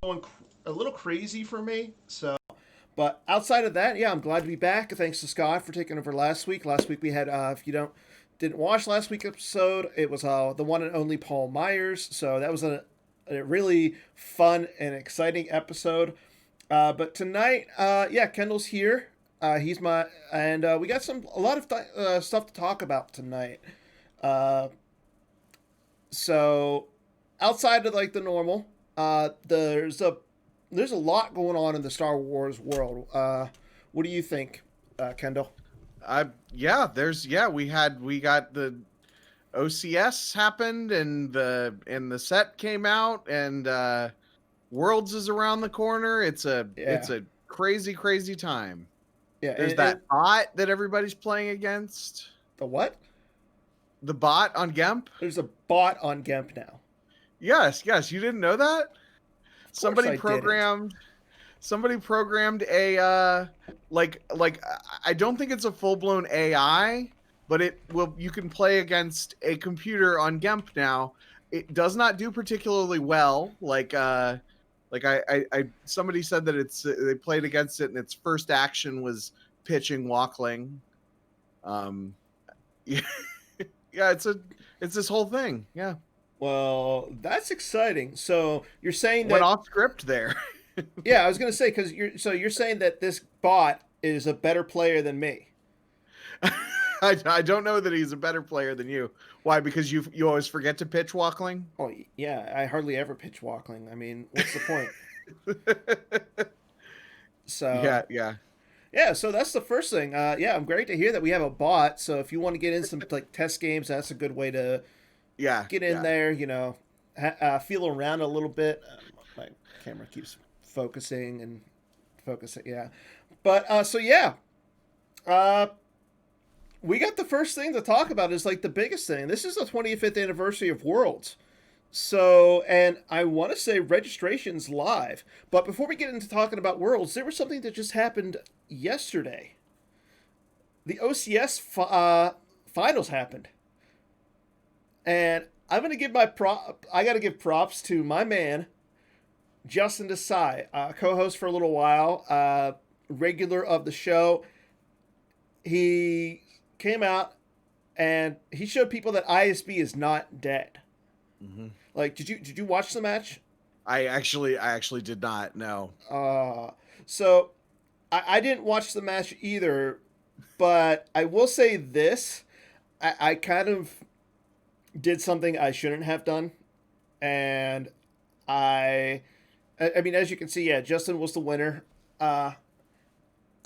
going a little crazy for me. So, but outside of that, yeah, I'm glad to be back. Thanks to Scott for taking over last week. Last week we had, if you didn't watch last week's episode, it was the one and only Paul Myers. So that was a really fun and exciting episode. But tonight, yeah, Kendall's here. He's my and we got a lot of stuff to talk about tonight. Uh, so outside of like the normal, there's a lot going on in the Star Wars world. What do you think, Kendall? We got the OCS happened and the set came out and Worlds is around the corner. It's a crazy time. Yeah, There's that bot that everybody's playing against. the what? The bot on Gemp? There's a bot on Gemp now. Yes, you didn't know that? Of course I didn't. Somebody programmed a like I don't think it's a full-blown AI, but you can play against a computer on Gemp now. It does not do particularly well. I somebody said that they played against it and its first action was pitching Walkling. Yeah, it's this whole thing. Yeah. Well, that's exciting. So you're saying that Went off script there. yeah, I was gonna say because you're saying that this bot is a better player than me. I don't know that he's a better player than you. Why? Because you always forget to pitch Walkling? Oh yeah, I hardly ever pitch Walkling. I mean, what's the point? So yeah. So that's the first thing. Yeah, I'm great to hear that we have a bot. So if you want to get in some like test games, that's a good way to get in there. You know, feel around a little bit. My camera keeps focusing and focusing. Yeah, but so yeah. We got the first thing to talk about is like the biggest thing. This is the 25th anniversary of Worlds. So, and I want to say registration's live. But before we get into talking about Worlds, there was something that just happened yesterday. The OCS finals happened. And I'm going to give I got to give props to my man, Justin Desai, co-host for a little while, regular of the show. He came out and he showed people that ISB is not dead. Mm-hmm. Like, did you watch the match? I actually did not. No. So I didn't watch the match either, but I will say this: I kind of did something I shouldn't have done, and I mean, as you can see, yeah, Justin was the winner.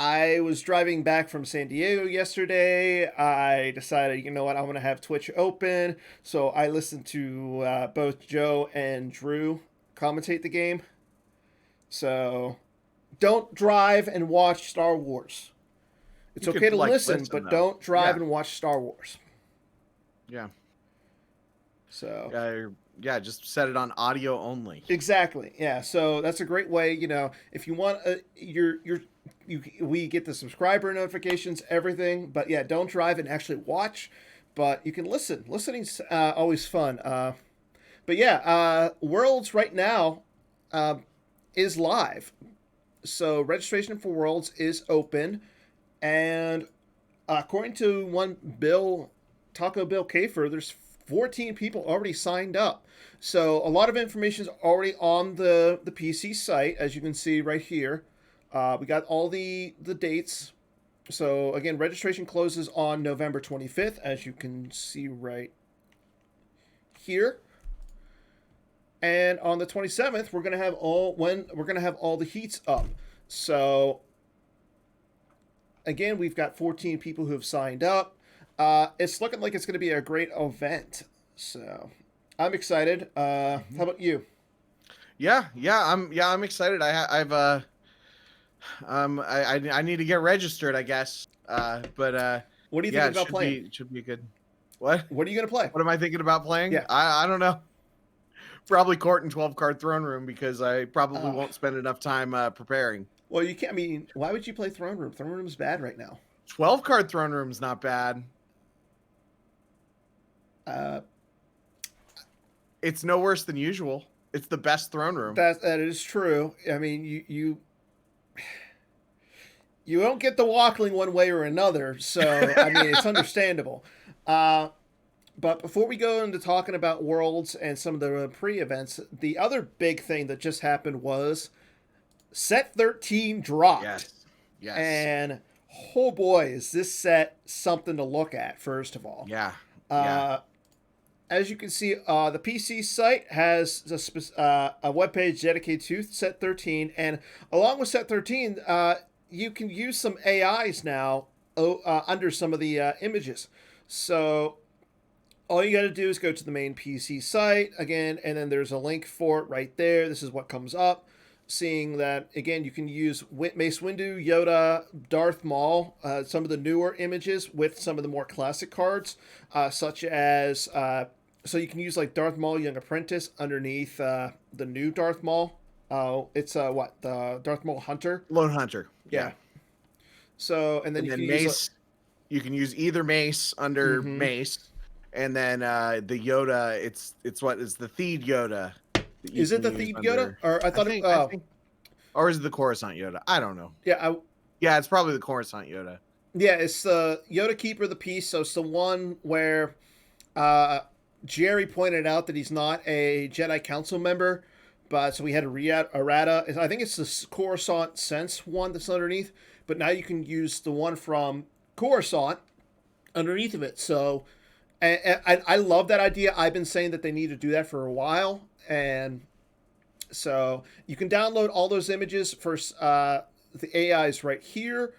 I was driving back from San Diego yesterday. I decided, you know what, I'm going to have Twitch open. So I listened to both Joe and Drew commentate the game. So don't drive and watch Star Wars. It's okay to listen, but don't drive and watch Star Wars. Yeah. So just set it on audio only. Exactly. Yeah. So that's a great way. You know, if you want, we get the subscriber notifications, everything. But yeah, don't drive and actually watch. But you can listen. Listening's always fun. But yeah, Worlds right now is live. So registration for Worlds is open, and according to one Taco Bill Kafer, there's 14 people already signed up. So a lot of information is already on the PC site, as you can see right here. We got all the dates. So again, registration closes on November 25th, as you can see right here. And on the 27th, we're gonna have all the heats up. So again, we've got 14 people who have signed up. It's looking like it's going to be a great event. So I'm excited. How about you? I'm excited. I need to get registered, I guess. But what do you think about playing? It should be good. What are you going to play? What am I thinking about playing? Yeah. I don't know. Probably court and 12 card throne room, because I probably won't spend enough time preparing. Well, you can't. I mean, why would you play throne room? Throne room is bad right now. 12 card throne room is not bad. It's no worse than usual. It's the best throne room. That is true. I mean, you don't get the walkling one way or another, so I mean it's understandable. But before we go into talking about Worlds and some of the pre-events, the other big thing that just happened was Set 13 dropped. Yes. And oh boy, is this set something to look at, first of all. Yeah. As you can see, the PC site has a webpage dedicated to Set 13, and along with Set 13, you can use some AIs now under some of the images. So all you got to do is go to the main PC site again, and then there's a link for it right there. This is what comes up. Seeing that, again, you can use Mace Windu, Yoda, Darth Maul, some of the newer images with some of the more classic cards, such as, so you can use like Darth Maul Young Apprentice underneath the new Darth Maul. It's the Darth Maul Hunter? Lone Hunter. Yeah. So, and then you can Mace, use... you can use either Mace under Mace. And then the Yoda, it's the Theed Yoda. Is it the Theed Yoda? Or I think, or is it the Coruscant Yoda? I don't know. Yeah, it's probably the Coruscant Yoda. Yeah, it's the Yoda Keeper of the Peace. So it's the one where Jerry pointed out that he's not a Jedi Council member, but so we had a errata. I think it's the Coruscant Sense one that's underneath, but now you can use the one from Coruscant underneath of it. So. And I love that idea. I've been saying that they need to do that for a while. And so you can download all those images for the AIs right here.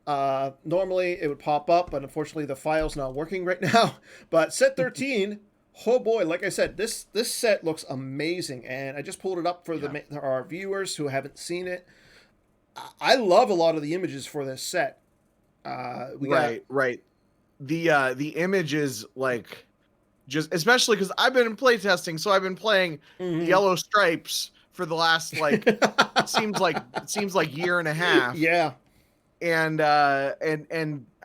Normally it would pop up, but unfortunately the file's not working right now. But Set 13, oh boy, like I said, this set looks amazing. And I just pulled it up for our viewers who haven't seen it. I love a lot of the images for this set. Right. The images, like, just especially because I've been in playtesting, so I've been playing Yellow Stripes for the last it seems like year and a half. Yeah. And I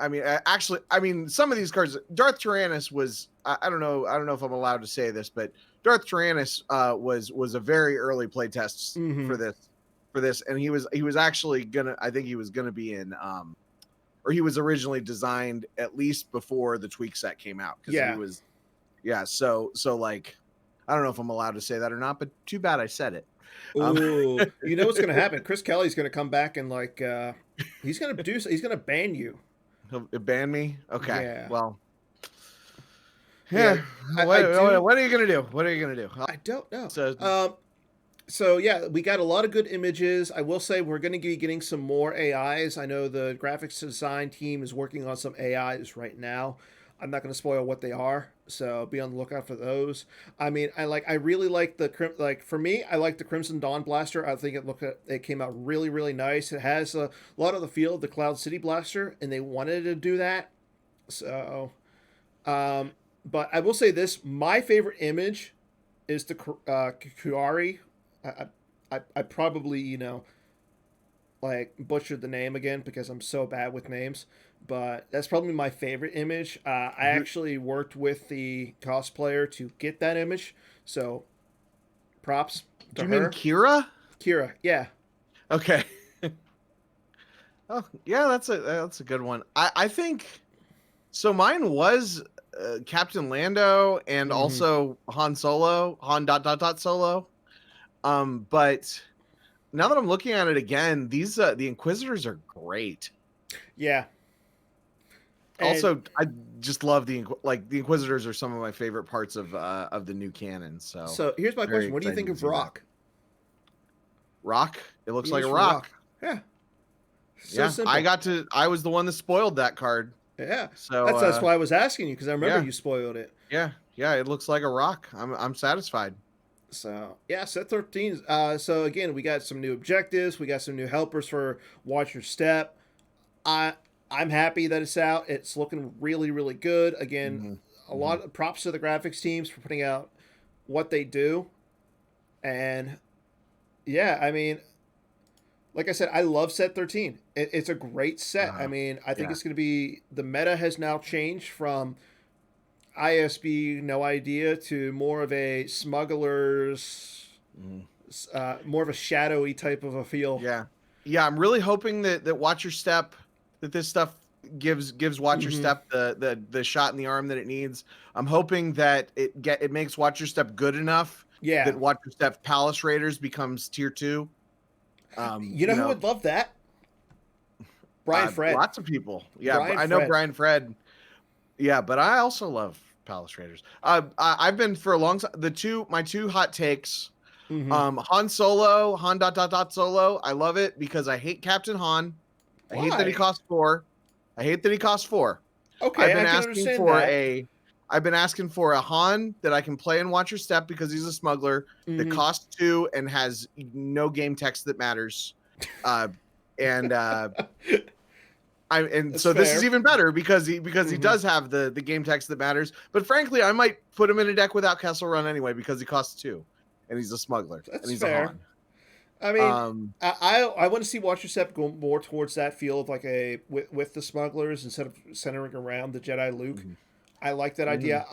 mean some of these cards, Darth Tyrannus was I don't know if I'm allowed to say this, but Darth Tyrannus was a very early playtest for this, and he was actually gonna be in or he was originally designed at least before the tweak set came out. So like, I don't know if I'm allowed to say that or not, but too bad I said it. Ooh, you know what's going to happen? Chris Kelly's going to come back and he's going to ban you. He'll ban me? Okay. Yeah. Well, yeah. What are you going to do? What are you going to do? I don't know. So yeah, we got a lot of good images. I will say we're going to be getting some more AIs. I know the graphics design team is working on some AIs right now. I'm not going to spoil what they are, so be on the lookout for those. I mean, I really like for me, I like the Crimson Dawn Blaster. I think it came out really, really nice. It has a lot of the feel of the Cloud City Blaster, and they wanted to do that. So, but I will say this: my favorite image is the Kuari. I probably, butchered the name again because I'm so bad with names, but that's probably my favorite image. I actually worked with the cosplayer to get that image, so props to her. Do you mean Kira? Kira, yeah. Okay. Oh, yeah, that's a good one. I think so. Mine was Captain Lando and also Han Solo, Han ... Solo. But now that I'm looking at it again, these the Inquisitors are great. Yeah. Also, I just love the Inquisitors are some of my favorite parts of the new canon. So here's my question: what do you think of Rock? Rock? It looks like a rock. Yeah. So simple. I was the one that spoiled that card. Yeah. So that's why I was asking you, because I remember you spoiled it. Yeah. It looks like a rock. I'm satisfied. So yeah, Set 13. So again, we got some new objectives. We got some new helpers for Watch Your Step. I'm happy that it's out. It's looking really, really good. Again, a lot of props to the graphics teams for putting out what they do. And yeah, I mean, like I said, I love Set 13. It's a great set. I mean, I think it's going to be, the meta has now changed from ISB no idea to more of a smugglers More of a shadowy type of a feel. Yeah. I'm really hoping that Watch Your Step, that this stuff gives Watch Your Step the shot in the arm that it needs. I'm hoping that it makes Watch Your Step good enough that Watch Your Step Palace Raiders becomes tier 2. You know who would love that? Brian Fred. Lots of people. Yeah, I know Brian Fred. Yeah, but I also love Palace Raiders. I've been for a long time. My two hot takes. Han Solo, Han ... Solo. I love it because I hate Captain Han. I hate that he costs 4. Okay, I've been asking for a Han that I can play and Watch Your Step because he's a smuggler that costs 2 and has no game text that matters. So this is even better because he does have the game text that matters. But frankly, I might put him in a deck without Kessel Run anyway because he costs 2 and he's a smuggler. That's and he's fair. A Han. I mean, I want to see Watch Your Step go more towards that feel of like with the smugglers instead of centering around the Jedi Luke. I like that idea.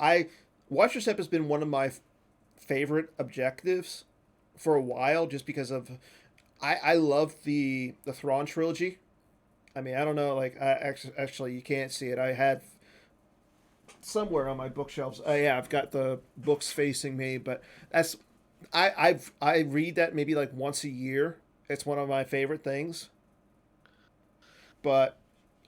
Watch Your Step has been one of my favorite objectives for a while, just because of I love the Thrawn trilogy. I mean, I don't know, like actually you can't see it. I had somewhere on my bookshelves. I've got the books facing me, but that's I read that maybe like once a year. It's one of my favorite things. But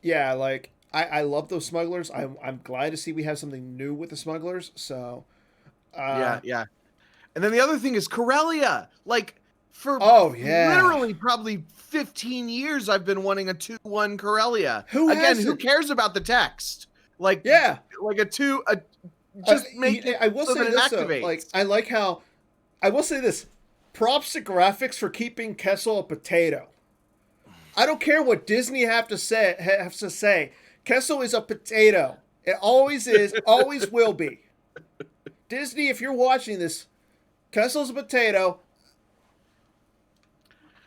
yeah, like I love those smugglers. I'm glad to see we have something new with the smugglers. So yeah. And then the other thing is Corellia. Like for literally probably 15 years I've been wanting a 2/1 Corellia. Who cares about the text? Like like a 2 just make it. I will say this though, like I like how I will say this. Props to graphics for keeping Kessel a potato. I don't care what Disney has to say. Kessel is a potato. It always is, always will be. Disney, if you're watching this, Kessel's a potato.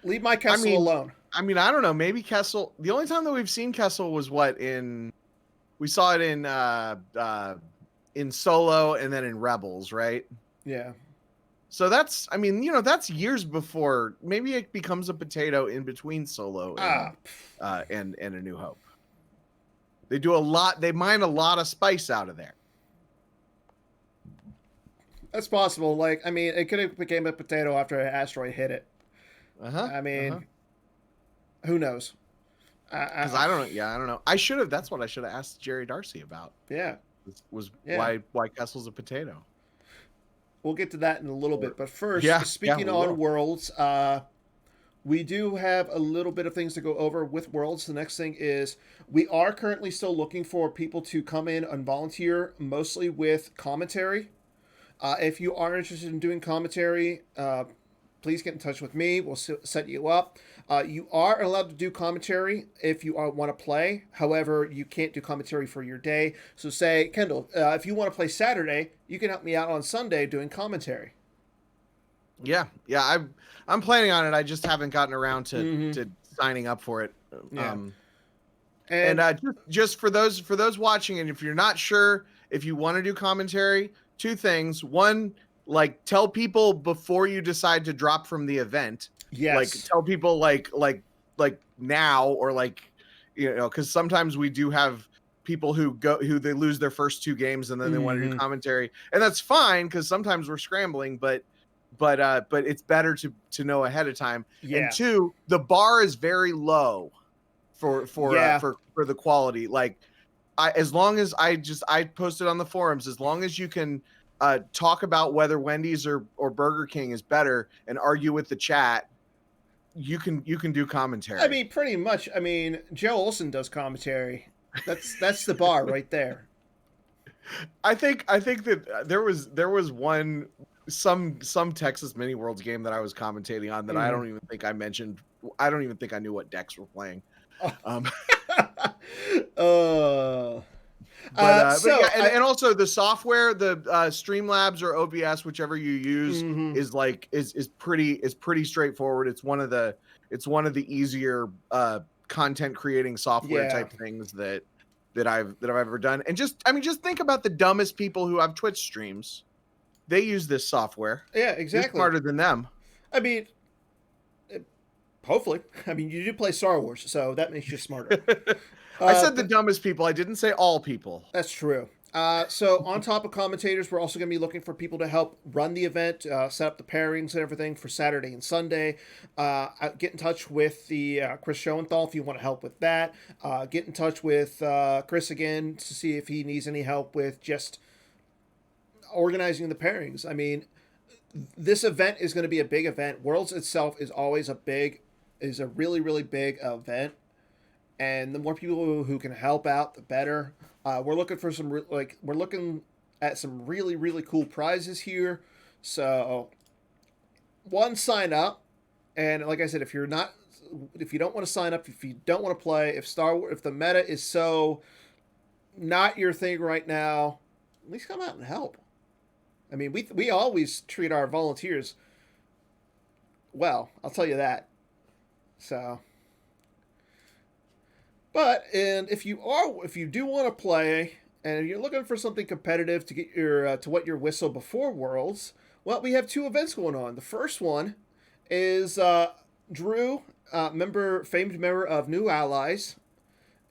Leave my Kessel alone. I mean, I don't know. Maybe Kessel. The only time that we've seen Kessel was we saw it in Solo and then in Rebels, right? Yeah. So that's years before. Maybe it becomes a potato in between Solo and A New Hope. They do a lot. They mine a lot of spice out of there. That's possible. Like, I mean, it could have became a potato after an asteroid hit it. I mean, who knows? Because I don't know. Yeah, I don't know. I should have. That's what I should have asked Jerry Darcy about. Yeah. Why Kessel's a potato. We'll get to that in a little bit. But first, speaking on Worlds, we do have a little bit of things to go over with Worlds. The next thing is we are currently still looking for people to come in and volunteer, mostly with commentary. If you are interested in doing commentary, please get in touch with me. We'll set you up. You are allowed to do commentary if you want to play. However, you can't do commentary for your day. So say, Kendall, if you want to play Saturday, you can help me out on Sunday doing commentary. Yeah. I'm planning on it. I just haven't gotten around to signing up for it. Yeah. Just for those watching, and if you're not sure if you want to do commentary, 2 things. One, like tell people before you decide to drop from the event. Yes. Like tell people like now, or like, because sometimes we do have people who they lose their first 2 games and then they want to do commentary, and that's fine because sometimes we're scrambling, but it's better to know ahead of time. Yeah. And 2, the bar is very low for the quality. Like as long as I posted on the forums, as long as you can talk about whether Wendy's or Burger King is better and argue with the chat, you can do commentary. I mean, pretty much. I mean, Joe Olsen does commentary. That's the bar right there. I think that there was some Texas Mini Worlds game that I was commentating on that I don't even think I mentioned. I don't even think I knew what decks were playing. And also the software, the Streamlabs or OBS, whichever you use, is pretty straightforward. It's one of the easier content creating software type things that I've ever done. And just think about the dumbest people who have Twitch streams. They use this software. Yeah, exactly. You're smarter than them. I mean, hopefully. I mean, you do play Star Wars, so that makes you smarter. I said the dumbest people. I didn't say all people. That's true. So on top of commentators, we're also going to be looking for people to help run the event, set up the pairings and everything for Saturday and Sunday. Get in touch with the Chris Schoenthal if you want to help with that. Get in touch with Chris again to see if he needs any help with just organizing the pairings. I mean, this event is going to be a big event. Worlds itself is always a really, really big event. And the more people who can help out, the better. We're looking for we're looking at some really, really cool prizes here. So, sign up, and like I said, if you don't want to sign up, if you don't want to play, if the meta is so not your thing right now, at least come out and help. I mean, we always treat our volunteers well. I'll tell you that. So. But if you do want to play and you're looking for something competitive to get your to wet your whistle before Worlds, well, we have 2 events going on. The first one is Drew, famed member of New Allies,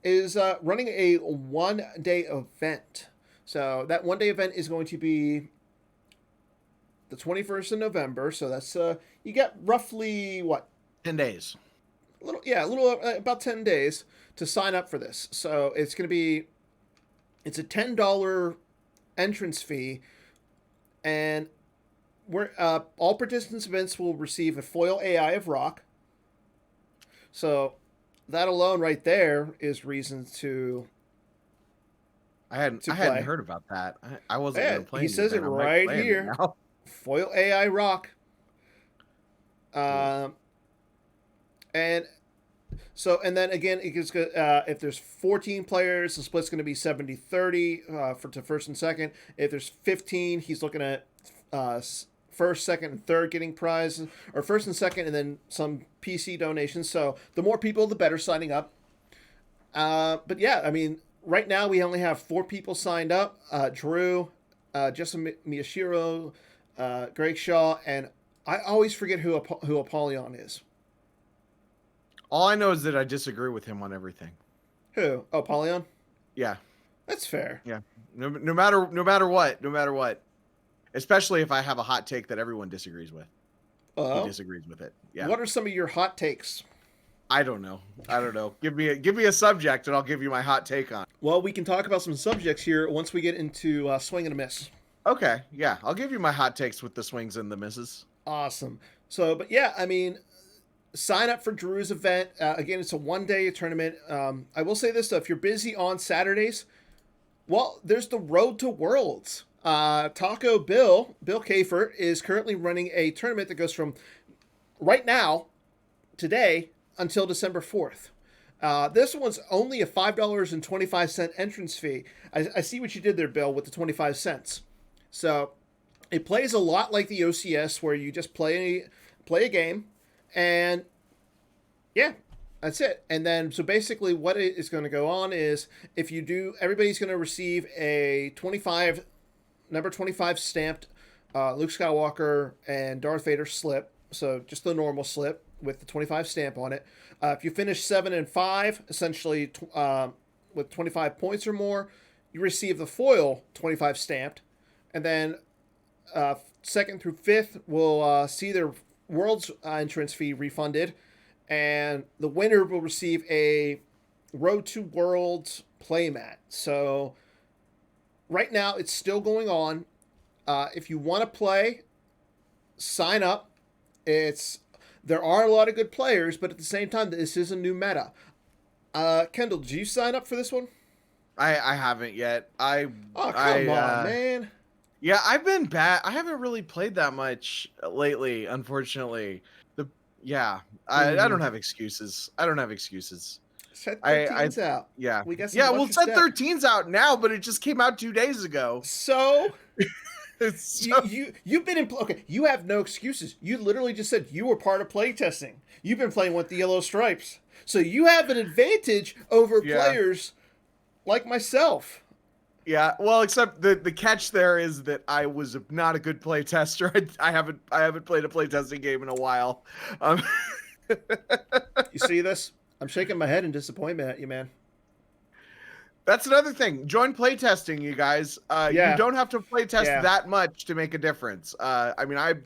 is running a 1-day event. So that 1-day event is going to be the 21st of November. So that's you get roughly what? 10 days. About 10 days to sign up for this. So it's a $10 entrance fee, and all participants events will receive a foil AI of Rock. So that alone right there is reason to. I hadn't heard about that. I wasn't going to play. He says it right here. Foil AI Rock. And then again, it gets if there's 14 players, the split's going to be 70-30 to first and second. If there's 15, he's looking at first, second, and third getting prizes, or first and second, and then some PC donations. So the more people, the better signing up. But yeah, I mean, right now we only have 4 people signed up: Drew, Jessa Miyashiro, Greg Shaw, and I always forget who Apollyon is. All I know is that I disagree with him on everything. Who? Oh, Apollyon? Yeah. That's fair. Yeah. No matter what. Especially if I have a hot take that everyone disagrees with. He disagrees with it. Yeah. What are some of your hot takes? I don't know. Give me a subject and I'll give you my hot take on it. Well, we can talk about some subjects here once we get into swing and a miss. Okay. Yeah. I'll give you my hot takes with the swings and the misses. Awesome. So, but yeah, I mean, sign up for Drew's event. Again, it's a 1-day tournament. I will say this, though. If you're busy on Saturdays, well, there's the Road to Worlds. Taco Bill Kafer, is currently running a tournament that goes from right now, today, until December 4th. This one's only a $5.25 entrance fee. I see what you did there, Bill, with the 25 cents. So it plays a lot like the OCS, where you just play a game. And yeah, that's it. And then, so basically what is going to go on is, if you do, everybody's going to receive a number 25 stamped Luke Skywalker and Darth Vader slip. So just the normal slip with the 25 stamp on it. If you finish 7 and 5, essentially with 25 points or more, you receive the foil 25 stamped. And then 2nd through 5th will see their World's entrance fee refunded, and the winner will receive a Road to Worlds playmat. So right now it's still going on. If you want to play, sign up. There are a lot of good players, but at the same time, this is a new meta. Kendall, did you sign up for this one? I haven't yet. Come on, man. Yeah, I've been bad. I haven't really played that much lately, unfortunately. I don't have excuses. Set 13's out. Yeah. We got we'll set 13's out now, but it just came out 2 days ago. So you've been in. Okay, you have no excuses. You literally just said you were part of playtesting. You've been playing with the yellow stripes, so you have an advantage over players like myself. Yeah, well, except the catch there is that I was not a good play tester. I haven't played a play testing game in a while. Um, You see this? I'm shaking my head in disappointment at you, man. that's another thing. Join playtesting, you guys. You Yeah, don't have to playtest yeah. that much to make a difference. I mean, I Every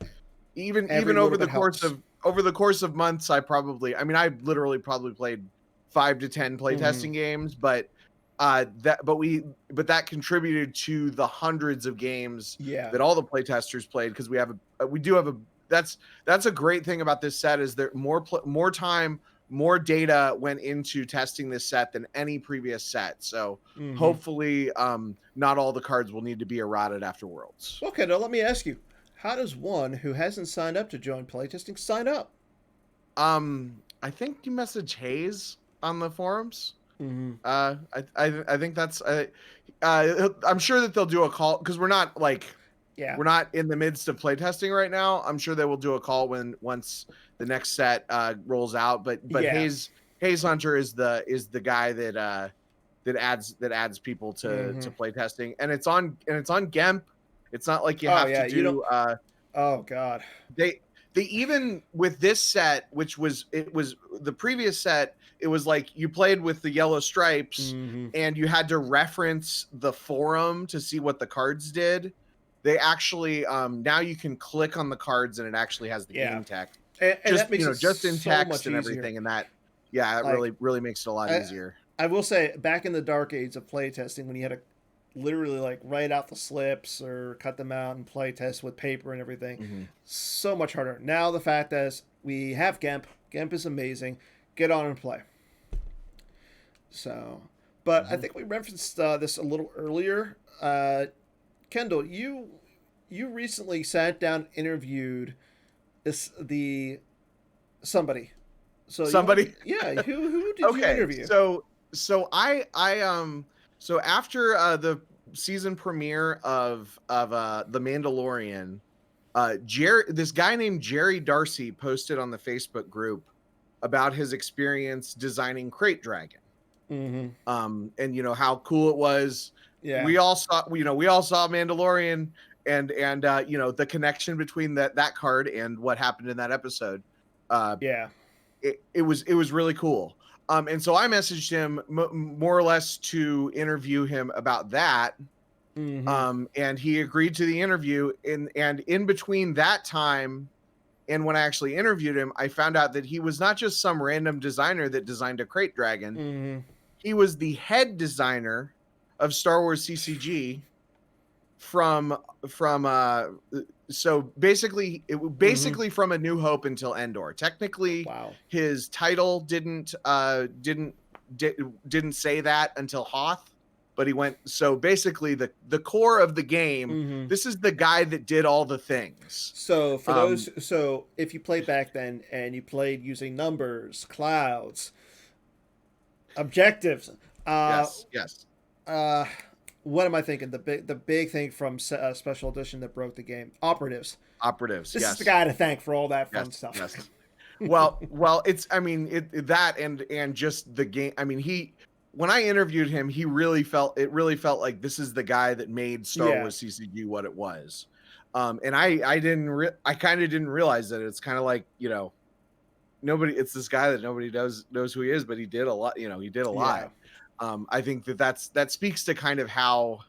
even little bit helps. over the course of months, I literally probably played 5 to 10 Mm-hmm. playtesting games, but that contributed to the hundreds of games Yeah. that all the playtesters played, because we do have a that's a great thing about this set, is there more time, more data went into testing this set than any previous set. So Mm-hmm. hopefully, not all the cards will need to be errated after Worlds. Okay, now let me ask you, how does one who hasn't signed up to join playtesting sign up? I think you message Hayes on the forums. Mm-hmm. I think that's I'm sure that they'll do a call, because Yeah. we're not in the midst of playtesting right now. I'm sure they will do a call once the next set rolls out. But Yeah. Hayes Hunter is the guy that adds people Mm-hmm. to playtesting, and it's on GEMP. It's not like you Oh have to yeah. You don't. do Oh God. they even with this set, which was the previous set, it was like you played with the yellow stripes Mm-hmm. and you had to reference the forum to see what the cards did. They actually, now you can click on the cards and it actually has the Yeah. game text, And that makes it just in so text much and easier. everything. And that, yeah, it Like really makes it a lot I, easier. I will say, back in the dark age of playtesting, when you had to literally like write out the slips or cut them out and play test with paper and everything, Mm-hmm. so much harder. Now the fact is we have GEMP. GEMP is amazing. Get on and play. So, but I Mm-hmm. think we referenced this a little earlier. Kendall, you recently sat down interviewed the somebody. So you want Somebody. to, yeah, who did you Okay, interview? so so after the season premiere of The Mandalorian, this guy named Jerry Darcy posted on the Facebook group about his experience designing Crate Dragon. Mm-hmm. And how cool it was. Yeah, We all saw Mandalorian, and the connection between that card and what happened in that episode. Uh, yeah. it was really cool. And so I messaged him more or less to interview him about that. Mm-hmm. And he agreed to the interview. And in between that time and when I actually interviewed him, I found out that he was not just some random designer that designed a Crate Dragon. Mm-hmm. He was the head designer of Star Wars CCG from so basically Mm-hmm. from A New Hope until Endor. Technically, Wow. his title didn't say that until Hoth, but he went, so basically the core of the game. Mm-hmm. This is the guy that did all the things. So for Um, those, so if you played back then and you played using numbers, clouds, objectives, uh, yes. uh, what am I thinking? The big thing from Special Edition that broke the game, operatives. Operatives, This is yes. the guy to thank for all that fun Yes, stuff. yes. Well, it's, I mean, that and just the game. I mean, when I interviewed him, it really felt like this is the guy that made Star Yeah. Wars CCG what it was. And I kind of didn't realize that. It's kind of like, it's this guy that nobody knows who he is, but he did a lot. He did a Yeah. lot. I think that speaks to kind of how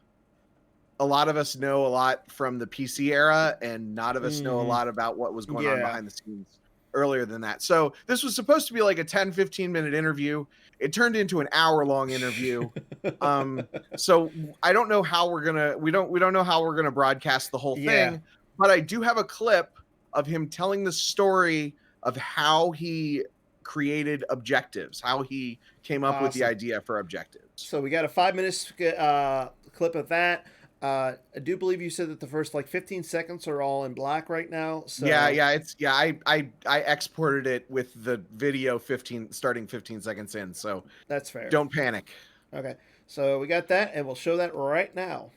a lot of us know a lot from the PC era, and not of us know a Mm-hmm. lot about what was going on Yeah. behind the scenes earlier than that. So this was supposed to be like a 10-15 minute interview. It turned into an hour-long interview. So I don't know how we don't know how we're gonna broadcast the whole Yeah. thing, but I do have a clip of him telling the story of how he created objectives, how he came up with the Awesome. idea for objectives. So we got a 5 minutes clip of that. I do believe you said that the first like 15 seconds are all in black right now. So I exported it with the video 15 seconds in, so that's fair. don't panic. Okay. So we got that, and we'll show that right now.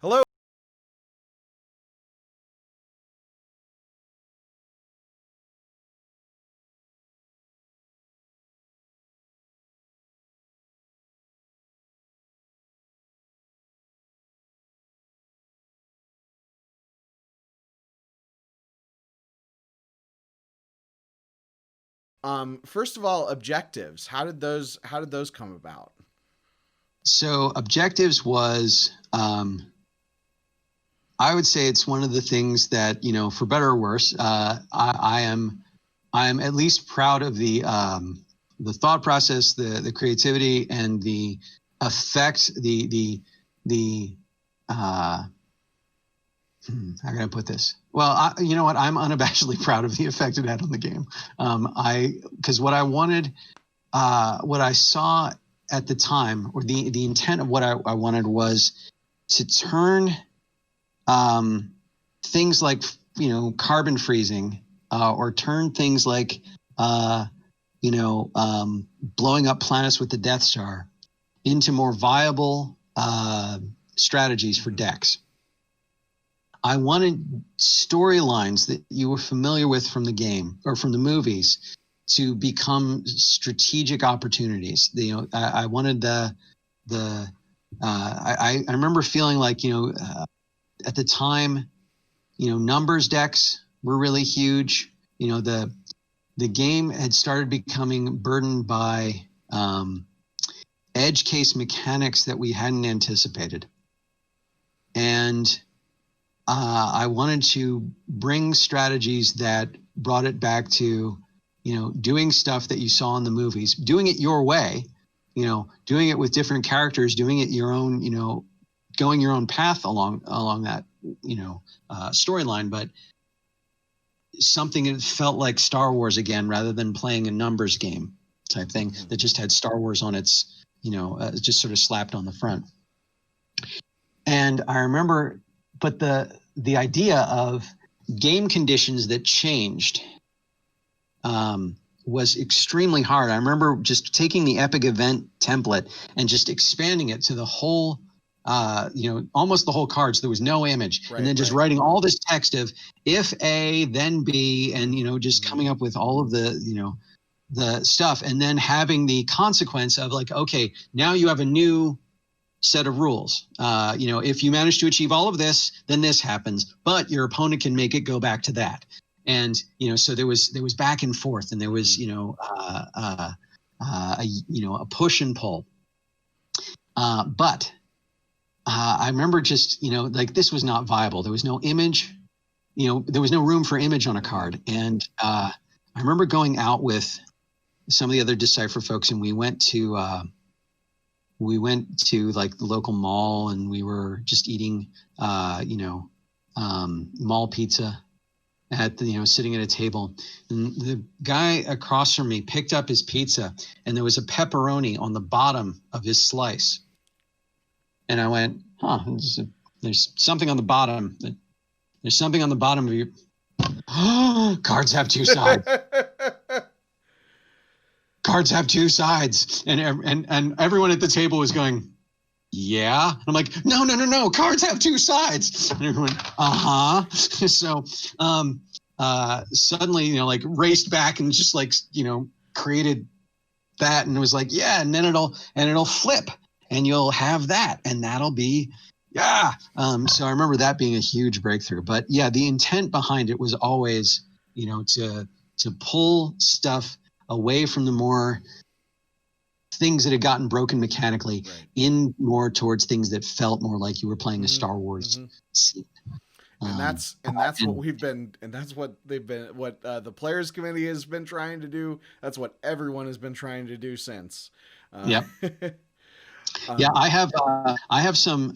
Hello First of all, objectives. How did those come about? So objectives was, I would say it's one of the things that, for better or worse, I am at least proud of the thought process, the creativity, and the effect, the how can I put this? Well, you know what? I'm unabashedly proud of the effect it had on the game. Because what I wanted, what I saw at the time, or the intent of what I wanted was to turn things like, carbon freezing, or turn things like, blowing up planets with the Death Star into more viable strategies for decks. I wanted storylines that you were familiar with from the game or from the movies to become strategic opportunities. I wanted I remember feeling like, at the time, numbers decks were really huge. The game had started becoming burdened by edge case mechanics that we hadn't anticipated. And I wanted to bring strategies that brought it back to, doing stuff that you saw in the movies, doing it your way, doing it with different characters, doing it your own, going your own path along that, storyline, but something that felt like Star Wars again, rather than playing a numbers game type thing that just had Star Wars on its, just sort of slapped on the front. And I remember, but the idea of game conditions that changed was extremely hard. I remember just taking the epic event template and just expanding it to the whole, almost the whole card. So there was no image, and then just writing all this text of if A, then B, and, just coming up with all of the, the stuff, and then having the consequence of like, okay, now you have a new set of rules. If you manage to achieve all of this, then this happens, but your opponent can make it go back to that. And, so there was back and forth, and there was, a push and pull. But I remember just, like this was not viable. There was no image, there was no room for image on a card. And I remember going out with some of the other Decipher folks, and we went to like the local mall, and we were just eating, mall pizza at the, sitting at a table. And the guy across from me picked up his pizza, and there was a pepperoni on the bottom of his slice. And I went, there's something on the bottom. There's something on the bottom of your cards have two sides. Cards have two sides. And everyone at the table was going, yeah. I'm like, no. Cards have two sides. And everyone, So suddenly, like raced back and just like, created that, and it was like, yeah, and then it'll flip, and you'll have that, and that'll be, yeah. So I remember that being a huge breakthrough. But yeah, the intent behind it was always, to pull stuff away from the more things that had gotten broken mechanically, in more towards things that felt more like you were playing a Star Wars scene. And that's what we've been, and that's what they've been, what the players committee has been trying to do. That's what everyone has been trying to do since. Yep. Yeah, I have some,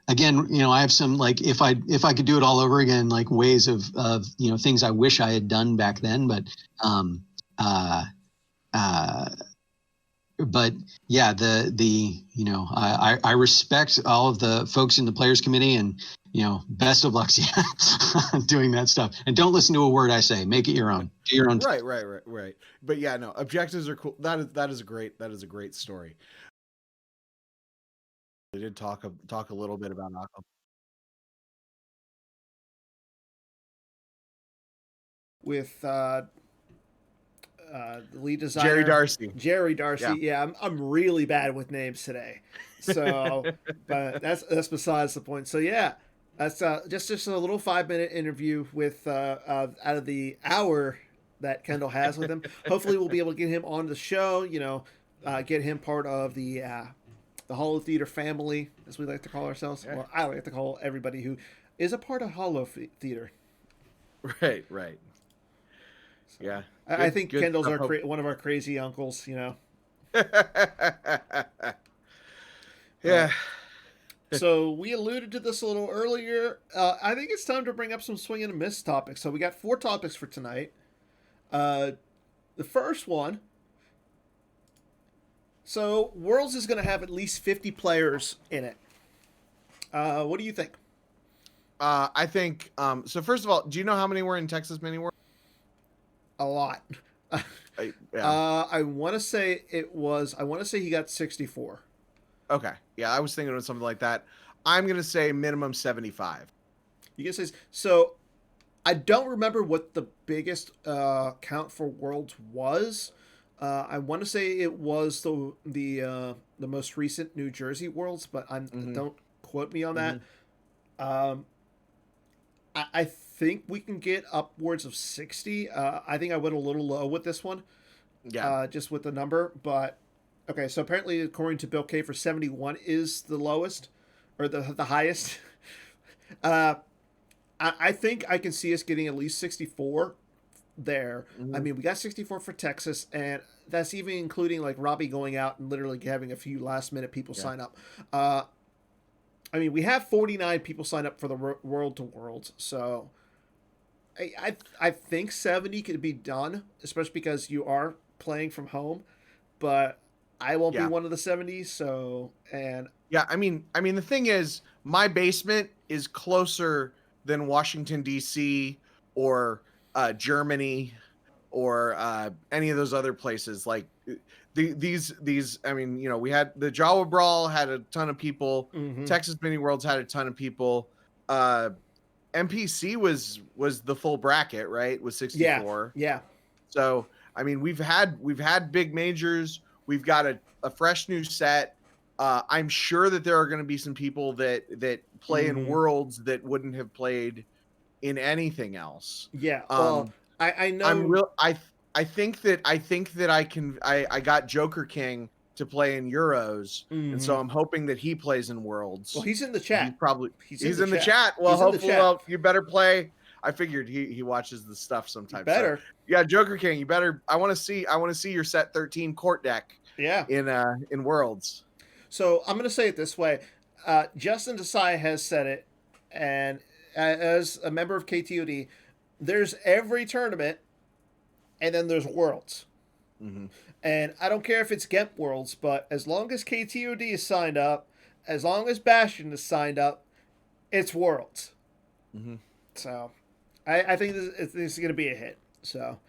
again, I have some, like, if I could do it all over again, like ways of, things I wish I had done back then, but yeah, I respect all of the folks in the players committee, and, best of luck to you doing that stuff. And don't listen to a word I say, make it your own, do your own. Right. But yeah, no, objectives are cool. That is a great story. We did talk a little bit about Aqua. With the lead designer Jerry Darcy. Yeah, I'm really bad with names today. So, but that's besides the point. So yeah, that's just a little 5-minute interview with out of the hour that Kendall has with him. Hopefully, we'll be able to get him on the show. Get him part of the Holotheatre family, as we like to call ourselves. Yeah. Well, I like to call everybody who is a part of Holotheatre. Right. Yeah. I think good Kendall's stuff. one of our crazy uncles. Yeah. So we alluded to this a little earlier. I think it's time to bring up some swing and a miss topics. So we got 4 topics for tonight. The first one. So Worlds is going to have at least 50 players in it. What do you think? I think. So first of all, do you know how many were in Texas Mini World? A lot. Yeah. I want to say he got 64. Okay. Yeah, I was thinking of something like that. I'm gonna say minimum 75. You can say so. I don't remember what the biggest count for Worlds was. I want to say it was the most recent New Jersey Worlds, but don't quote me on that. I think we can get upwards of 60. I think I went a little low with this one. Yeah. Just with the number, but okay. So apparently, according to Bill K, for 71 is the lowest or the highest. I think I can see us getting at least 64 there. I mean, we got 64 for Texas, and that's even including like Robbie going out and literally having a few last minute people sign up. I mean, we have 49 people sign up for the World to Worlds, so I think 70 could be done, especially because you are playing from home, but I won't be one of the 70s. So, and yeah, I mean, the thing is, my basement is closer than Washington D.C. or Germany or any of those other places. Like these. I mean, we had the Jawa Brawl had a ton of people. Texas Mini Worlds had a ton of people. MPC was the full bracket, right? Was 64. Yeah. So I mean, we've had big majors. We've got a fresh new set. I'm sure that there are going to be some people that play in Worlds that wouldn't have played in anything else. Yeah. Well, I know. I think that I got Joker King to play in Euros, and so I'm hoping that he plays in Worlds. Well, he's in the chat. He's in the chat. Well, hopefully, you better play. I figured he watches the stuff sometimes. Better. So, yeah, Joker King, you better. I want to see your set 13 court deck. Yeah. In Worlds. So I'm going to say it this way. Justin Desai has said it, and as a member of KTOD, there's every tournament, and then there's Worlds. And I don't care if it's Gemp Worlds, but as long as KTOD is signed up, as long as Bastion is signed up, it's Worlds. So I think this is going to be a hit. So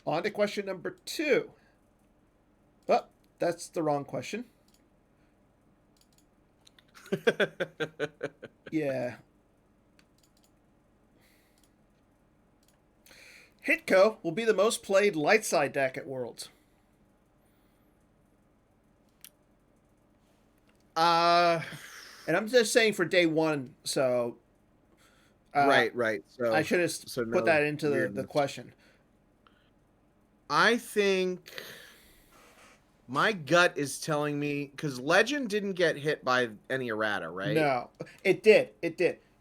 on to question number 2. Oh, that's the wrong question. Yeah. Hitco will be the most played light side deck at Worlds. And I'm just saying for day one, so right. So I should have put that into the question. I think my gut is telling me, because Legend didn't get hit by any errata, right? No, it did.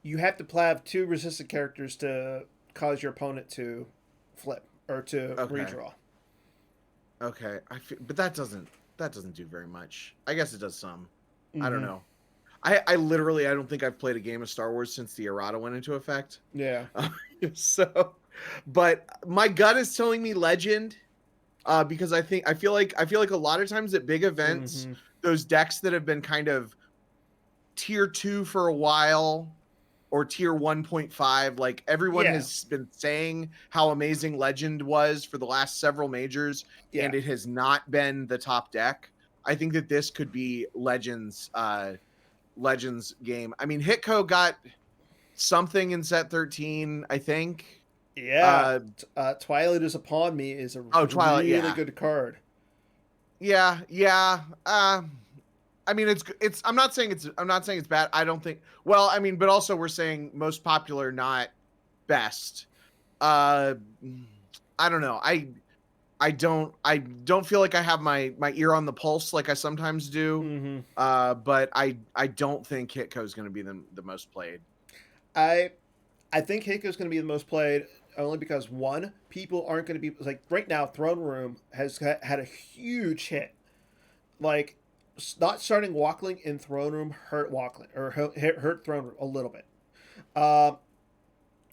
You have to have 2 resistant characters to cause your opponent to flip or to redraw. Okay, but that doesn't do very much. I guess it does some. I don't know. I literally, I don't think I've played a game of Star Wars since the errata went into effect. Yeah. So, but my gut is telling me Legend, because I feel like a lot of times at big events, those decks that have been kind of tier 2 for a while or tier 1.5, like everyone has been saying how amazing Legend was for the last several majors, and it has not been the top deck. I think that this could be Legends game. I mean, Hitco got something in set 13, I think. Yeah. Twilight is Upon Me is a really good card. Yeah. I mean, it's I'm not saying it's bad. I don't think. Well, I mean, but also we're saying most popular, not best. I don't know. I don't feel like I have my ear on the pulse like I sometimes do. Mm-hmm. But I don't think Hitco is going to be the most played. I think Heiko is going to be the most played only because one, people aren't going to be like right now. Throne Room has had a huge hit. Like, not starting Walkling in Throne Room hurt Walkling or hurt Throne Room a little bit. Uh,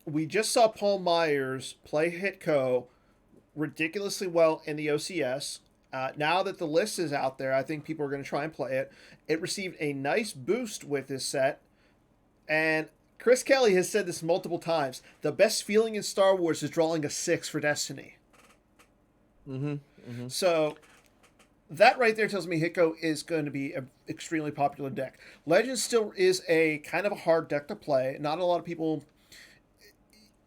we just saw Paul Myers play Hitco ridiculously well in the OCS. Now that the list is out there, I think people are going to try and play it. It received a nice boost with this set, and Chris Kelly has said this multiple times. The best feeling in Star Wars is drawing a 6 for Destiny. Mm-hmm. Mm-hmm. So that right there tells me Hitco is going to be an extremely popular deck. Legend still is a kind of a hard deck to play. Not a lot of people.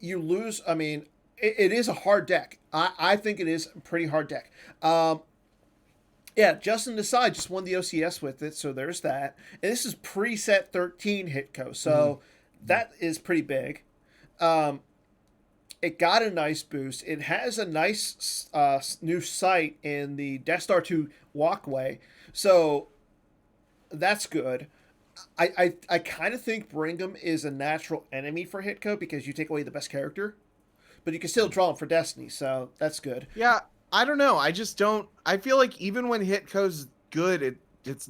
You lose. I mean, it is a hard deck. I think it is a pretty hard deck. Yeah, Justin Desai just won the OCS with it, so there's that. And this is preset 13 Hitco, so that is pretty big. It got a nice boost. It has a nice new sight in the Death Star 2 walkway, so that's good. I kind of think Brigham is a natural enemy for Hitco because you take away the best character, but you can still draw him for Destiny, so that's good. Yeah, I don't know. I just don't. I feel like even when Hitco's good, it's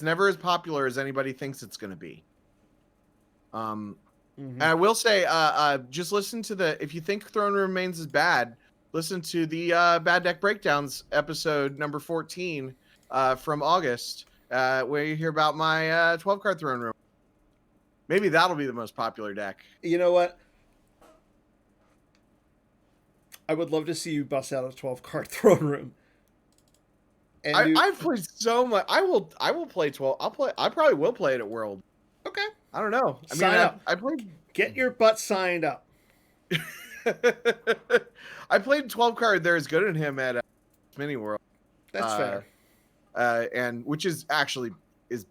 never as popular as anybody thinks it's going to be. And I will say, just listen to if you think Throne Room Remains is bad, listen to the Bad Deck Breakdowns episode number 14 from August, where you hear about my 12 card Throne Room. Maybe that'll be the most popular deck. You know what? I would love to see you bust out a 12 card Throne Room. And I've played so much. I will play 12. I probably will play it at World. Okay. I don't know. I Sign mean, up. I played. Get your butt signed up. I played 12 card. There's good in him at Mini World. That's fair. And which is actually it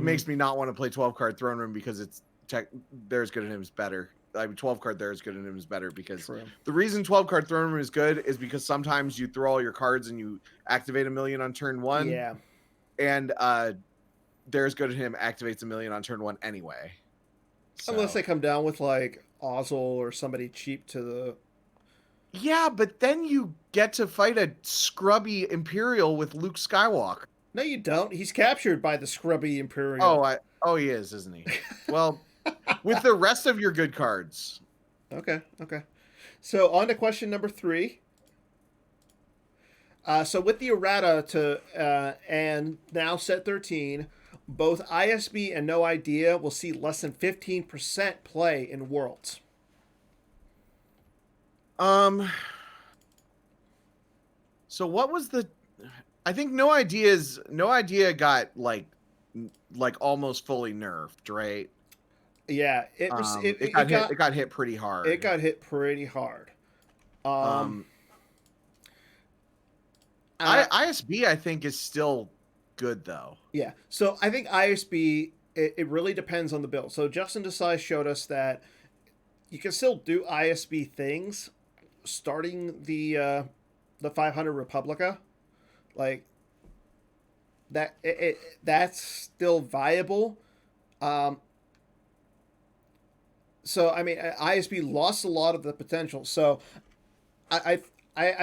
makes me not want to play 12 card Throne Room because there's good in him is better. I mean, 12 card There's good in him is better because the reason 12 card Throne Room is good is because sometimes you throw all your cards and you activate 1,000,000 on turn 1. Yeah. And There's good in him activates 1,000,000 on turn 1 anyway. So. Unless they come down with like Ozzel or somebody cheap to the. Yeah, but then you get to fight a scrubby Imperial with Luke Skywalker. No, you don't. He's captured by the scrubby Imperial. Oh, he is, isn't he? Well, with the rest of your good cards. Okay. So on to question number 3. So with the errata and now set 13, both ISB and No Idea will see less than 15% play in Worlds. So what was I think No Idea got like almost fully nerfed, right? Yeah, it got hit pretty hard. It got hit pretty hard. ISB I think is still good though. Yeah. So I think ISB it really depends on the build. So Justin Desai showed us that you can still do ISB things starting the 500 Republica. Like that that's still viable. So I mean ISB lost a lot of the potential. So I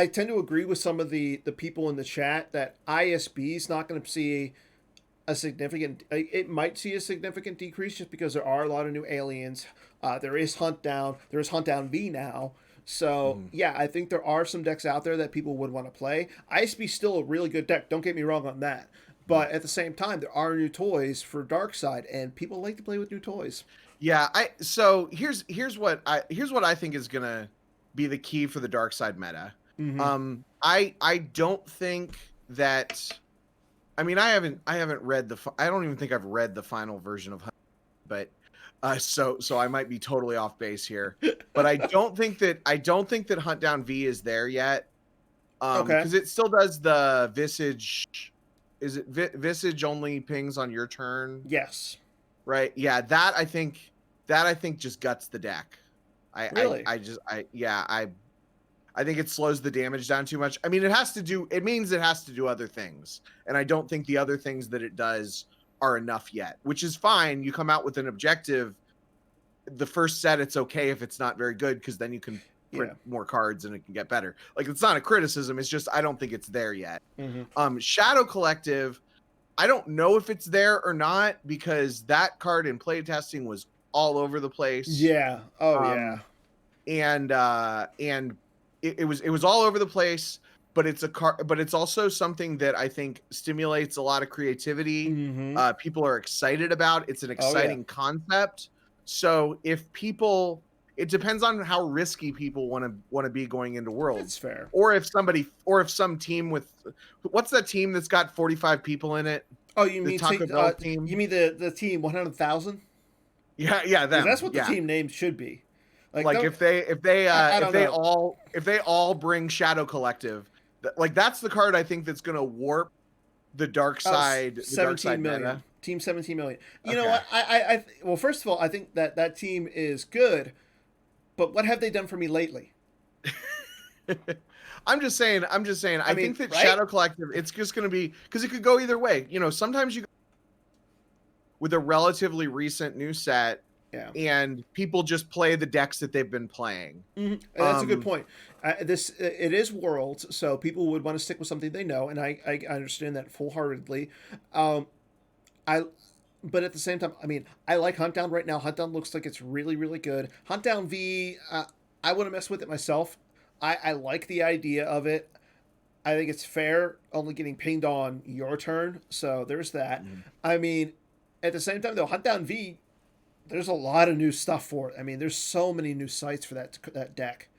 tend to agree with some of the people in the chat that ISB is not going to see a significant. It might see a significant decrease just because there are a lot of new aliens. There is Hunt Down. There is Hunt Down V now. So yeah, I think there are some decks out there that people would want to play. ISB is still a really good deck. Don't get me wrong on that. But at the same time, there are new toys for Darkside, and people like to play with new toys. Yeah. So here's what I think is gonna be the key for the Darkside meta. Mm-hmm. I don't think that. I mean, I haven't read I don't even think I've read the final version of Hunt, but so I might be totally off base here. But I don't think that Hunt Down V is there yet. Okay. Because it still does the Visage. Is it Visage only pings on your turn? Yes. Right. Yeah. That I think just guts the deck. Really? I think it slows the damage down too much. I mean, it means it has to do other things. And I don't think the other things that it does are enough yet, which is fine. You come out with an objective. The first set, it's okay if it's not very good, because then you can print more cards and it can get better. Like, it's not a criticism. It's just, I don't think it's there yet. Mm-hmm. Shadow Collective, I don't know if it's there or not, because that card in playtesting was all over the place. Yeah. Oh, yeah. And it was all over the place, but it's also something that I think stimulates a lot of creativity. Mm-hmm. People are excited about. It's an exciting concept. So it depends on how risky people want to be going into Worlds. That's fair. Or if some team with, what's that team that's got 45 people in it? Oh, you mean Taco Bell team? You mean the team 100,000? Yeah, them. That's what the team name should be. Like if they all bring Shadow Collective, like that's the card I think that's gonna warp the dark side. The 17 million. Meta. Team 17 million. You know what? Well, first of all, I think that team is good, but what have they done for me lately? I'm just saying. I think that Shadow Collective, it's just going to be, because it could go either way. You know, sometimes you with a relatively recent new set, and people just play the decks that they've been playing. Mm-hmm. That's a good point. It is Worlds, so people would want to stick with something they know, and I understand that full-heartedly. But at the same time, I mean, I like Huntdown right now. Huntdown looks like it's really, really good. Huntdown V, I want to mess with it myself. I like the idea of it. I think it's fair, only getting pinged on your turn. So there's that. Mm-hmm. I mean, at the same time, though, Huntdown V, there's a lot of new stuff for it. I mean, there's so many new sites for that deck.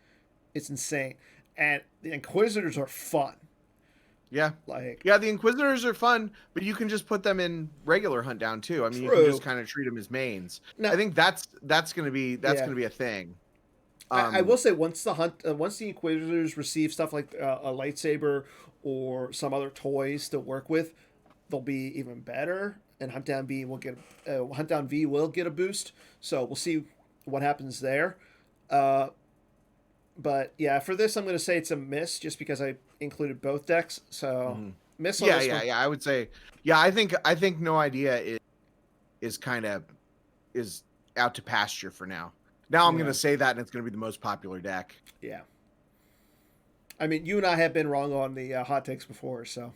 It's insane. And the Inquisitors are fun. Yeah. The Inquisitors are fun, but you can just put them in regular Huntdown too. I mean, you can just kind of treat them as mains. Now, I think that's going to be a thing. I will say once the Inquisitors receive stuff like a lightsaber or some other toys to work with, they'll be even better. And Huntdown V will get a boost. So we'll see what happens there. But yeah, for this, I'm going to say it's a miss just because I included both decks. So miss on this one. I would say, I think No Idea is out to pasture for now. Now I'm going to say that, and it's going to be the most popular deck. Yeah. I mean, you and I have been wrong on the hot takes before, so.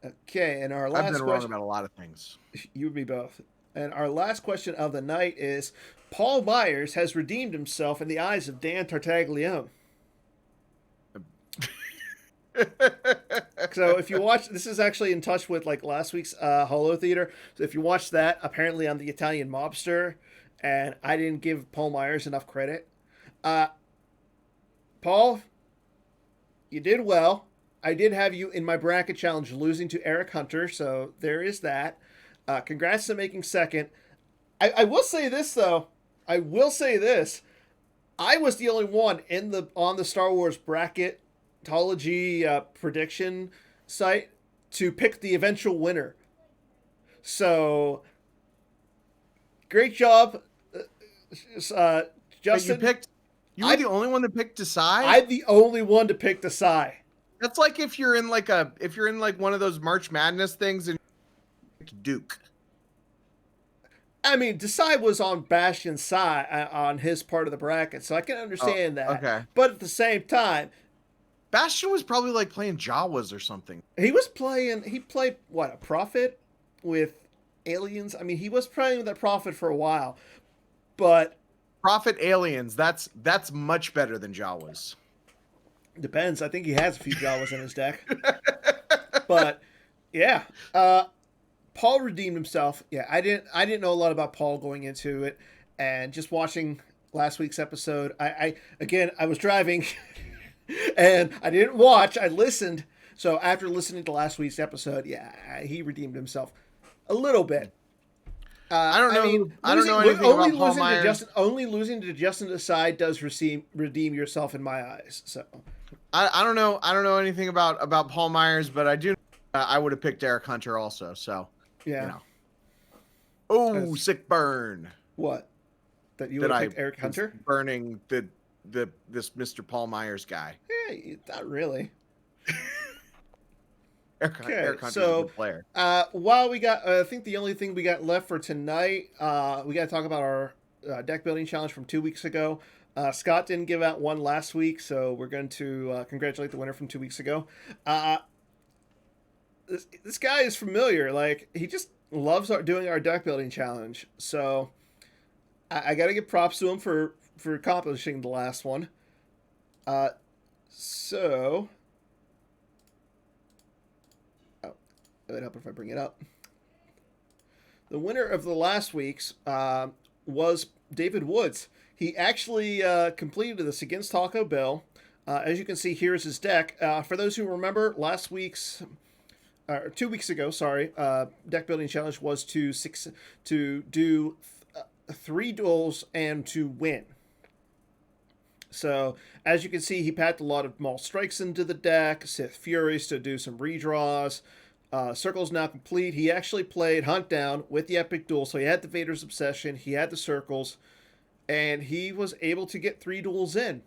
Okay, and our last question. I've been wrong about a lot of things. You and me both. And our last question of the night is, Paul Myers has redeemed himself in the eyes of Dan Tartaglione. So if you watch, this is actually in touch with like last week's Holotheatre. So if you watch that, apparently I'm the Italian mobster, and I didn't give Paul Myers enough credit. Paul, you did well. I did have you in my bracket challenge losing to Eric Hunter, so there is that. Congrats to making second. I will say this, though. I was the only one on the Star Wars bracketology prediction site to pick the eventual winner. So, great job, Justin. You were the only one that picked Desai? I'm the only one to pick Desai. That's like if you're in one of those March Madness things and Duke. I mean, Desai was on Bastion's side on his part of the bracket, so I can understand that. Okay. But at the same time, Bastion was probably like playing Jawas or something. He played what, a Prophet with aliens? I mean, he was playing with that Prophet for a while. But Prophet aliens, that's much better than Jawas. Depends. I think he has a few Jawas in his deck. But yeah, Paul redeemed himself. Yeah, I didn't know a lot about Paul going into it, and just watching last week's episode, I was driving and I didn't watch. I listened. So after listening to last week's episode, yeah, he redeemed himself a little bit. I don't know anything about Paul Myers. Only losing to Justin Desai does redeem yourself in my eyes. So I don't know anything about Paul Myers, but I do. I would have picked Eric Hunter also. So yeah. You know. Oh, sick burn. What? That you that would have I picked Eric was Hunter? burning this Mr. Paul Myers guy. Yeah, not really. Eric Okay, Hunter's a so good player. while we got, I think the only thing we got left for tonight, we got to talk about our deck building challenge from 2 weeks ago. Scott didn't give out one last week, so we're going to congratulate the winner from 2 weeks ago. This guy is familiar. Like, he just loves doing our deck building challenge. So I got to give props to him for accomplishing the last one. So. It would help if I bring it up. The winner of the last week's was David Woods. He actually completed this against Taco Bell. As you can see, here's his deck. For those who remember, 2 weeks ago, deck building challenge was to do 3 duels and to win. So, as you can see, he packed a lot of Maul Strikes into the deck, Sith Furies to do some redraws. Circle's now complete. He actually played Hunt Down with the Epic Duel, so he had the Vader's Obsession, he had the Circles, and he was able to get 3 duels in.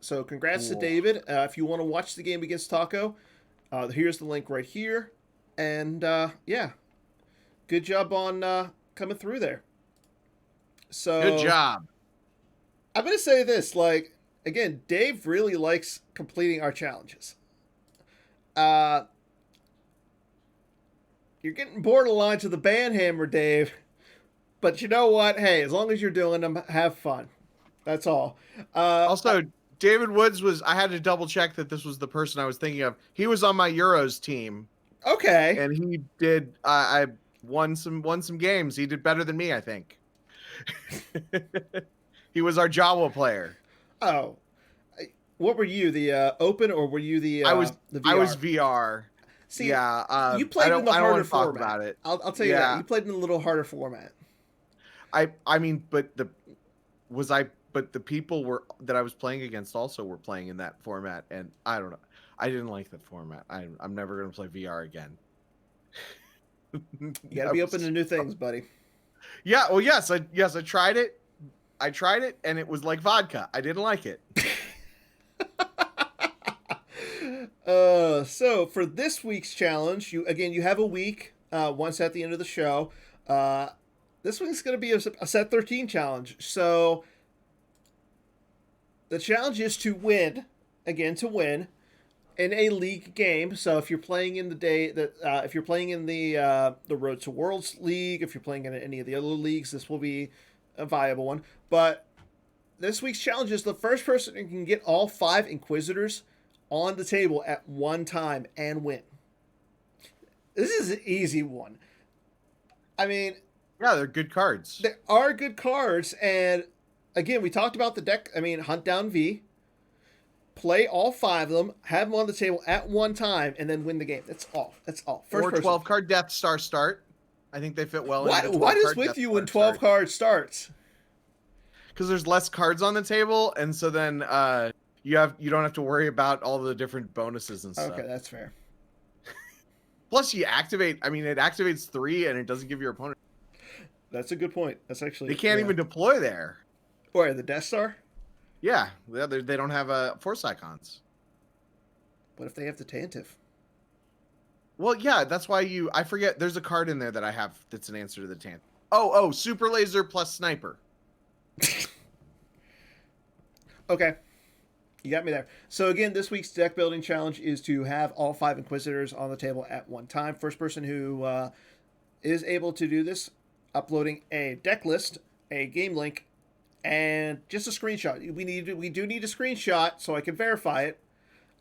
So congrats to David. If you want to watch the game against Taco, here's the link right here. And yeah, good job on coming through there. So Good job. I'm going to say this, like, again, Dave really likes completing our challenges. You're getting borderline to the banhammer, Dave. But you know what? Hey, as long as you're doing them, have fun. That's all. Also, David Woods was, I had to double check that this was the person I was thinking of. He was on my Euros team. Okay. And he did, I won some games. He did better than me, I think. He was our Jawa player. Oh. What were you, the Open, or were you the VR? I was VR. See, yeah, you played in the harder format. About it. I'll tell you that. You played in a little harder format. I mean, but the people that I was playing against also were playing in that format, and I don't know. I didn't like that format. I'm never going to play VR again. You got to be open to new things, buddy. Yeah. Well, yes. I tried it. And it was like vodka. I didn't like it. So for this week's challenge, you have a week. Once at the end of the show, this week's going to be a set 13 challenge. So the challenge is to win in a league game. So if you're playing in if you're playing in the Road to Worlds League, if you're playing in any of the other leagues, this will be a viable one. But this week's challenge is the first person who can get all 5 Inquisitors on the table at one time and win. This is an easy one. I mean, yeah, they're good cards. They are good cards, and again, we talked about the deck. I mean, Hunt Down V. Play all 5 of them, have them on the table at one time, and then win the game. That's all. First or 12 card Death Star start. I think they fit well. What is with you when 12 cards starts? Because there's less cards on the table, and so then you don't have to worry about all the different bonuses and stuff. Okay, that's fair. Plus, you activate. I mean, it activates 3, and it doesn't give your opponent. That's a good point. That's actually they can't even deploy there. Where, the Death Star? Yeah, they don't have Force Icons. What if they have the Tantive? Well, yeah, that's why I forget. There's a card in there that I have that's an answer to the Tantive. Oh, Super Laser plus Sniper. Okay. You got me there. So again, this week's deck building challenge is to have all 5 Inquisitors on the table at one time. First person who is able to do this, uploading a deck list, a game link, and just a screenshot. We do need a screenshot so I can verify it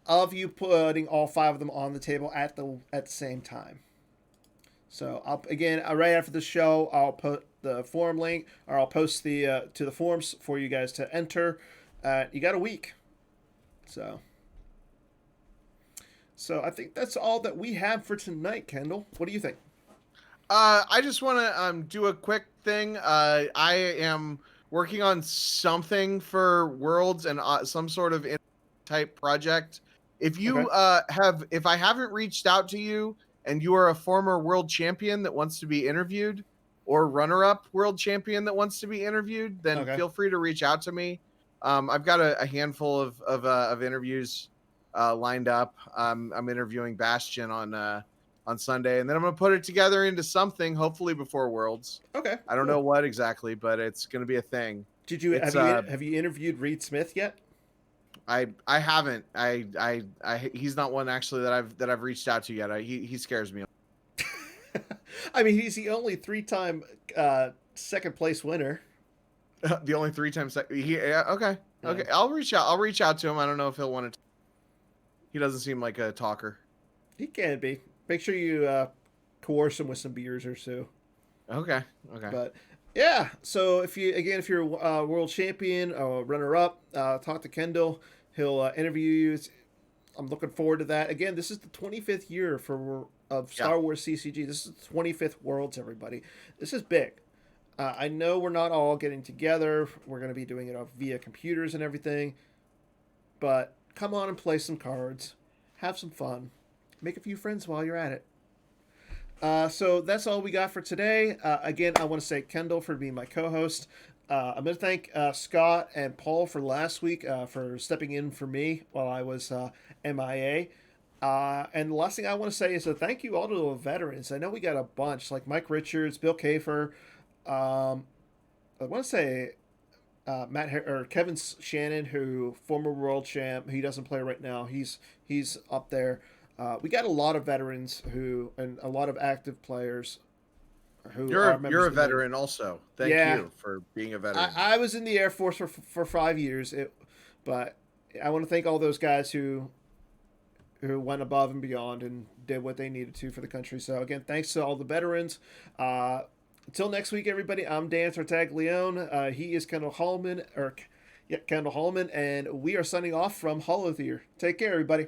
of you putting all 5 of them on the table at the same time. So right after the show, I'll put the forum link, or I'll post to the forums for you guys to enter. You got a week. So I think that's all that we have for tonight, Kendall. What do you think? I just want to do a quick thing. I am working on something for Worlds and some sort of type project. If you if I haven't reached out to you and you are a former world champion that wants to be interviewed, or runner-up world champion that wants to be interviewed, then Okay. feel free to reach out to me. I've got a handful of interviews lined up. I'm interviewing Bastion on Sunday, and then I'm gonna put it together into something, hopefully before Worlds. Okay. I don't know what exactly, but it's gonna be a thing. Did you It's, have you interviewed Reed Smith yet? I haven't. He's not one actually that I've reached out to yet. He scares me. I mean, he's the only 3-time second place winner. The only 3 times okay. Yeah. I'll reach out to him. I don't know if he'll want to. He doesn't seem like a talker. He can be. Make sure you coerce him with some beers or so. Okay. But yeah, so if you're world champion or runner up, talk to Kendall. He'll interview you. I'm looking forward to that. Again, this is the 25th year of Star Wars CCG. This is the 25th Worlds, everybody. This is big. I know we're not all getting together. We're going to be doing it via computers and everything. But come on and play some cards. Have some fun. Make a few friends while you're at it. So that's all we got for today. Again, I want to thank Kendall for being my co-host. I'm going to thank Scott and Paul for last week for stepping in for me while I was MIA. And the last thing I want to say is a thank you all to the veterans. I know we got a bunch, like Mike Richards, Bill Kafer. I want to say Kevin Shannon, who former world champ. He doesn't play right now. He's up there. We got a lot of veterans and a lot of active players. You're a veteran also. Thank you for being a veteran. I was in the Air Force for 5 years, but I want to thank all those guys who went above and beyond and did what they needed to for the country. So again, thanks to all the veterans. Until next week, everybody. I'm Dan Tartaglione. He is Kendall Hallman, and we are signing off from Holotheatre. Take care, everybody.